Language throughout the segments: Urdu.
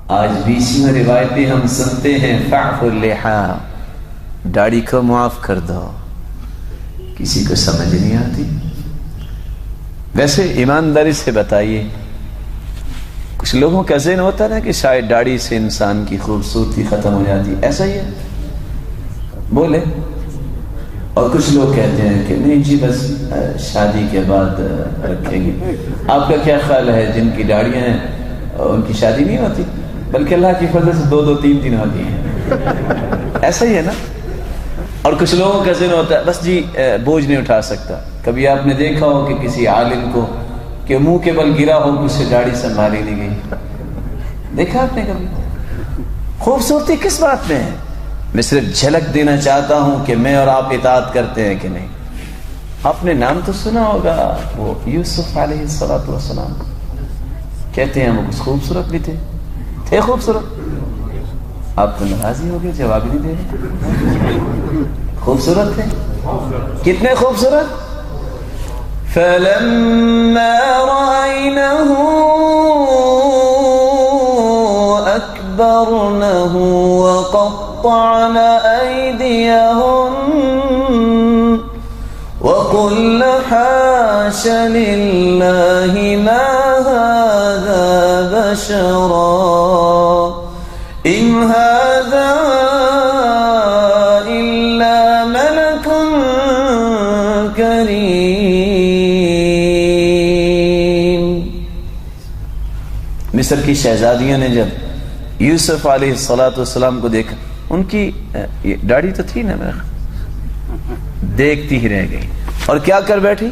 آج 20 روایتیں ہم سنتے ہیں فاعف اللحا، داڑھی کو معاف کر دو، کسی کو سمجھ نہیں آتی۔ ویسے ایمانداری سے بتائیے، کچھ لوگوں کا ذہن ہوتا ہے نا کہ شاید داڑھی سے انسان کی خوبصورتی ختم ہو جاتی، ایسا ہی ہے بولے؟ اور کچھ لوگ کہتے ہیں کہ نہیں جی بس شادی کے بعد رکھیں گے۔ آپ کا کیا خیال ہے جن کی داڑیاں ہیں ان کی شادی نہیں ہوتی، بلکہ اللہ کی فضل سے 2 3 ہوتی ہیں؟ ایسا ہی ہے نا۔ اور کچھ لوگوں کا ذہن ہوتا ہے بس جی بوجھ نہیں اٹھا سکتا۔ کبھی آپ نے دیکھا ہو کہ کسی عالم کو کہ منہ کے بل گرا ہو، اس سے داڑھی سنبھالی نہیں گئی؟ دیکھا آپ نے کبھی؟ خوبصورتی کس بات میں ہے؟ میں صرف جھلک دینا چاہتا ہوں کہ میں اور آپ اطاعت کرتے ہیں کہ نہیں۔ آپ نے نام تو سنا ہوگا، وہ یوسف علیہ السلام، کہتے ہیں وہ کچھ خوبصورت بھی تھے خوبصورت۔ آپ تو ناراض ہی ہو گئے، جواب نہیں دے رہے۔ خوبصورت تھے، کتنے خوبصورت؟ فَلَمَّا رَأَيْنَهُ أَكْبَرْنَهُ وَقَطَّعْنَ أَيْدِيَهُنَّ وَقُلْنَ حَاشَ لِلَّهِ مَا هَذَا بَشَرًا إِنْ هَذَا إِلَّا مَلَكٌ كَرِيمٌ۔ مصر کی شہزادیوں نے جب یوسف علیہ السلام کو دیکھا، ان کی داڑھی تو تھی نا، دیکھتی ہی رہ گئی اور کیا کر بیٹھی؟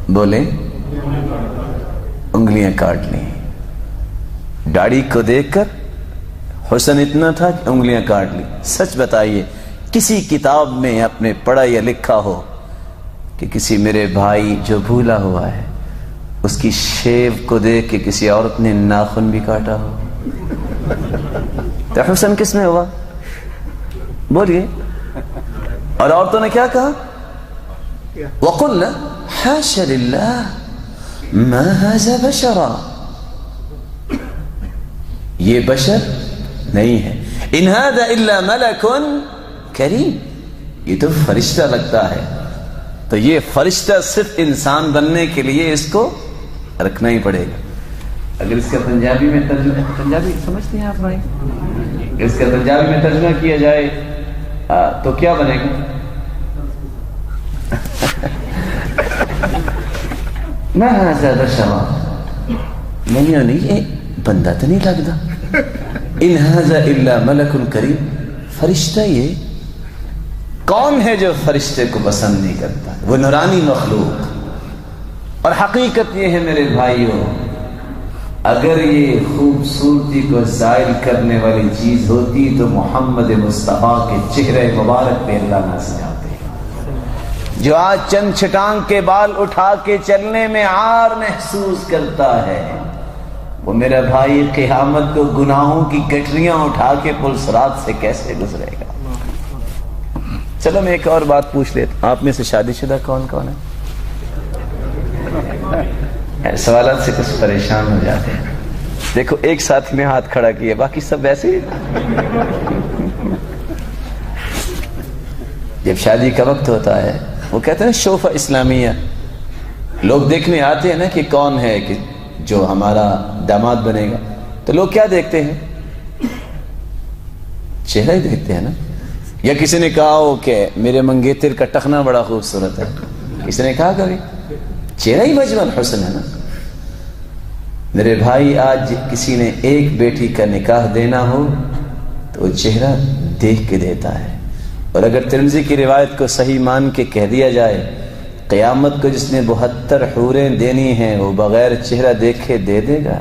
بولے؟ انگلیاں کاٹ لی۔ داڑھی کو دیکھ کر حسن اتنا تھا کہ انگلیاں کاٹ لی۔ سچ بتائیے، کسی کتاب میں اپنے پڑھا یا لکھا ہو کہ کسی میرے بھائی جو بھولا ہوا ہے اس کی شیو کو دیکھ کے کسی عورت نے ناخن بھی کاٹا ہو؟ تو حسن کس میں ہوا؟ بولیے۔ اور عورتوں نے کیا کہا؟ وَقُلْنَا حَاشَ لِلَّهِ مَا هَذَا بَشَرًا، یہ بشر نہیں ہے، إِنْ هَذَا إِلَّا مَلَكٌ كَرِيمٌ، یہ تو فرشتہ لگتا ہے۔ تو یہ فرشتہ صرف انسان بننے کے لیے اس کو رکھنا ہی پڑے گا۔ اگر اس کا پنجابی میں ترجمہ، پنجابی سمجھتے ہیں آپ بھائی؟ اگر اس کا پنجابی میں ترجمہ کیا جائے تو کیا بنے گا؟ میں زیادہ شراب نہیں، یہ بندہ تو نہیں لگتا۔ ان ھذا الا ملک کریم، فرشتہ یہ کون ہے جو فرشتے کو پسند نہیں کرتا؟ وہ نورانی مخلوق۔ اور حقیقت یہ ہے میرے بھائیوں، اگر یہ خوبصورتی کو زائل کرنے والی چیز ہوتی تو محمد مصطفیٰ کے چہرے مبارک پہ اللہ نہ سجاتے۔ جو آج چند چھٹانگ کے بال اٹھا کے چلنے میں عار محسوس کرتا ہے، وہ میرا بھائی قیامت کو گناہوں کی گٹریاں اٹھا کے پل صراط سے کیسے گزرے گا؟ چلو میں ایک اور بات پوچھ لیتا ہوں، آپ میں سے شادی شدہ کون کون ہے؟ سوالات سے کچھ پریشان ہو جاتے ہیں۔ دیکھو ایک ساتھ میں ہاتھ کھڑا کیا، باقی سب ویسے ہی۔ جب شادی کا وقت ہوتا ہے، وہ کہتے ہیں شوفہ اسلامیہ، لوگ دیکھنے آتے ہیں نا کہ کون ہے کہ جو ہمارا داماد بنے گا، تو لوگ کیا دیکھتے ہیں؟ چہرہ ہی دیکھتے ہیں نا۔ یا کسی نے کہا ہو کہ میرے منگیتر کا ٹخنا بڑا خوبصورت ہے، کسی نے کہا کبھی؟ چہرہ ہی مجمل حسن ہے نا۔ میرے بھائی آج کسی نے ایک بیٹی کا نکاح دینا ہو تو وہ چہرہ دیکھ کے دیتا ہے۔ اور اگر ترمذی کی روایت کو صحیح مان کے کہہ دیا جائے، قیامت کو جس نے 72 حوریں دینی ہیں وہ بغیر چہرہ دیکھے دے دے گا؟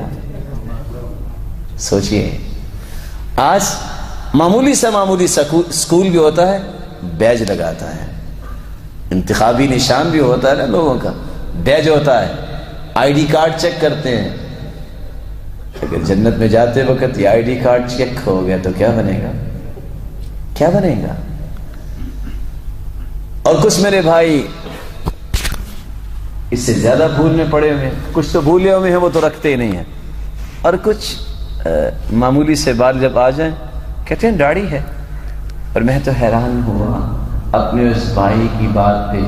سوچئے، آج معمولی سے معمولی سکول بھی ہوتا ہے، بیج لگاتا ہے، انتخابی نشان بھی ہوتا ہے نا لوگوں کا، بیج ہوتا ہے، آئی ڈی کارڈ چیک کرتے ہیں۔ اگر جنت میں جاتے وقت یہ آئی ڈی کارڈ چیک ہو گیا تو کیا بنے گا؟ کیا بنے گا؟ اور کچھ میرے بھائی اس سے زیادہ بھول میں پڑے ہوئے ہیں، کچھ تو بھولے ہوئے ہیں وہ تو رکھتے ہی نہیں ہیں۔ اور کچھ معمولی سے بال جب آ جائیں کہتے ہیں داڑھی ہے. اور میں تو حیران ہوا اپنے اس بھائی کی بات پہ،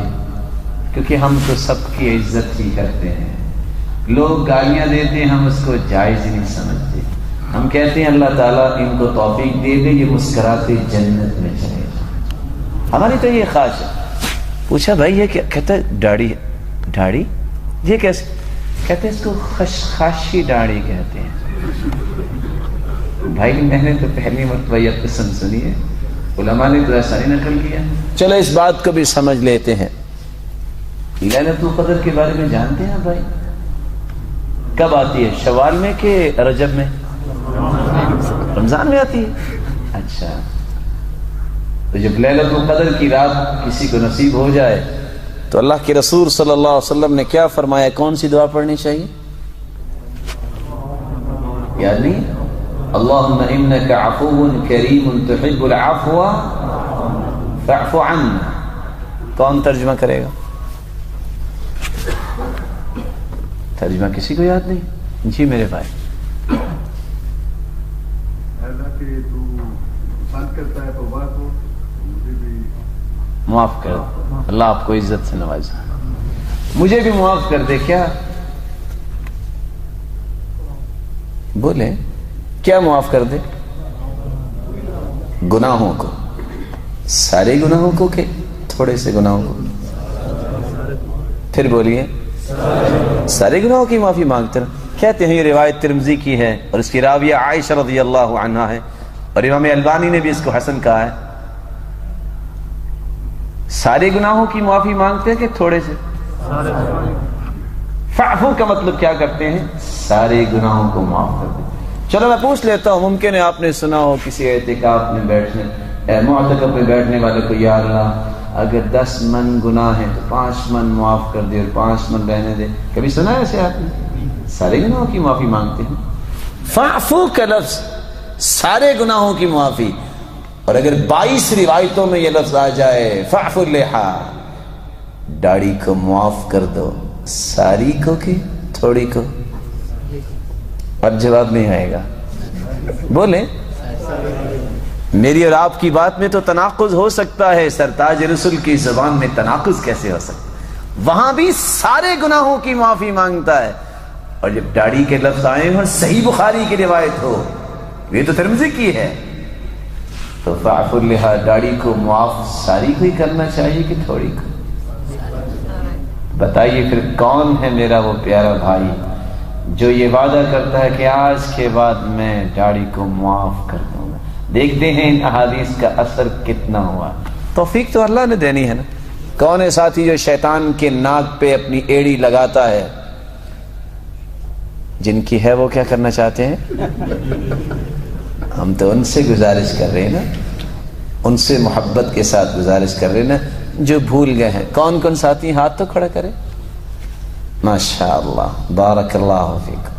کیونکہ ہم تو سب کی عزت ہی کرتے ہیں. لوگ گالیاں دیتے ہیں، ہم اس کو جائز ہی نہیں سمجھتے. ہم کہتے ہیں اللہ تعالیٰ ان کو توفیق دے دے، یہ مسکراتے جنت میں چلے جائیں. ہماری تو یہ خواہش ہے. پوچھا بھائی یہ کیا؟ کہتا ہے داڑھی ہے. داڑھی یہ کیسے؟ کہتے ہیں اس کو خشخاشی داڑھی کہتے ہیں. بھائی میں نے تو پہلی مرتبہ یہ قسم سنی ہے، علماء نے تو ایسا نہیں نقل کیا. چلو اس بات کو بھی سمجھ لیتے ہیں. لیلۃ القدر کے بارے میں جانتے ہیں بھائی؟ کب آتی ہے؟ شوال میں کہ رجب میں؟ رمضان میں آتی ہے. اچھا، تو جب لیلۃ القدر کی رات کسی کو نصیب ہو جائے تو اللہ کے رسول صلی اللہ علیہ وسلم نے کیا فرمایا؟ کون سی دعا پڑھنی چاہیے؟ یاد نہیں؟ اللہم انک عفو کریم تحب العفو فاعف عنا. کون ترجمہ کرے گا؟ ترجمہ کسی کو یاد نہیں؟ جی میرے بھائی. معاف کر، اللہ آپ کو عزت سے نوازے، مجھے بھی معاف کر دے. کیا بولے؟ کیا معاف کر دے؟ گناہوں کو. سارے گناہوں کو کہ تھوڑے سے گناہوں کو؟ پھر بولیے. سارے گناہوں کی معافی مانگتے ہیں. کہتے ہیں یہ روایت ترمذی کی ہے اور اس کی راویہ عائشہ رضی اللہ عنہا ہے، اور امام البانی نے بھی اس کو حسن کہا ہے. سارے گناہوں کی معافی مانگتے ہیں کہ تھوڑے سے؟ فعفو کا مطلب کیا کرتے ہیں؟ سارے گناہوں کو معاف کر دیں. چلو میں پوچھ لیتا ہوں، ممکن ہے آپ نے سنا ہو کسی اعتکاف میں بیٹھنے، معتکف میں بیٹھنے والے کو، یا اللہ اگر 10 من گناہ ہیں تو 5 من معاف کر دے اور 5 من رہنے دے. کبھی سنا ہے ایسے آپ نے؟ سارے گناہوں کی معافی مانگتے ہیں. فعفو کا لفظ سارے گناہوں کی معافی. اور اگر 22 روایتوں میں یہ لفظ آ جائے فعفو اللحا، داڑھی کو معاف کر دو، ساری کو کہ تھوڑی کو؟ اور جواب نہیں آئے گا. بولیں. میری اور آپ کی بات میں تو تناقض ہو سکتا ہے، سرتاج رسول کی زبان میں تناقض کیسے ہو سکتا ہے؟ وہاں بھی سارے گناہوں کی معافی مانگتا ہے، اور جب داڑھی کے لفظ آئے ہوں، صحیح بخاری کی روایت ہو، یہ تو ترمذی کی ہے، تو فعفو اللحا، داڑھی کو معاف ساری کو ہی کرنا چاہیے کہ تھوڑی کو؟ بتائیے پھر کون ہے میرا وہ پیارا بھائی جو یہ وعدہ کرتا ہے کہ آج کے بعد میں داڑھی کو معاف کر دوں گا؟ دیکھتے ہیں ان احادیث کا اثر کتنا ہوا. توفیق تو اللہ نے دینی ہے نا. کون ہے ساتھی جو شیطان کے ناک پہ اپنی ایڑی لگاتا ہے؟ جن کی ہے وہ کیا کرنا چاہتے ہیں؟ ہم تو ان سے گزارش کر رہے ہیں نا، ان سے محبت کے ساتھ گزارش کر رہے ہیں نا جو بھول گئے ہیں. کون کون ساتھی ہاتھ تو کھڑا کرے. ماشاء اللہ، بارک اللہ فیکم.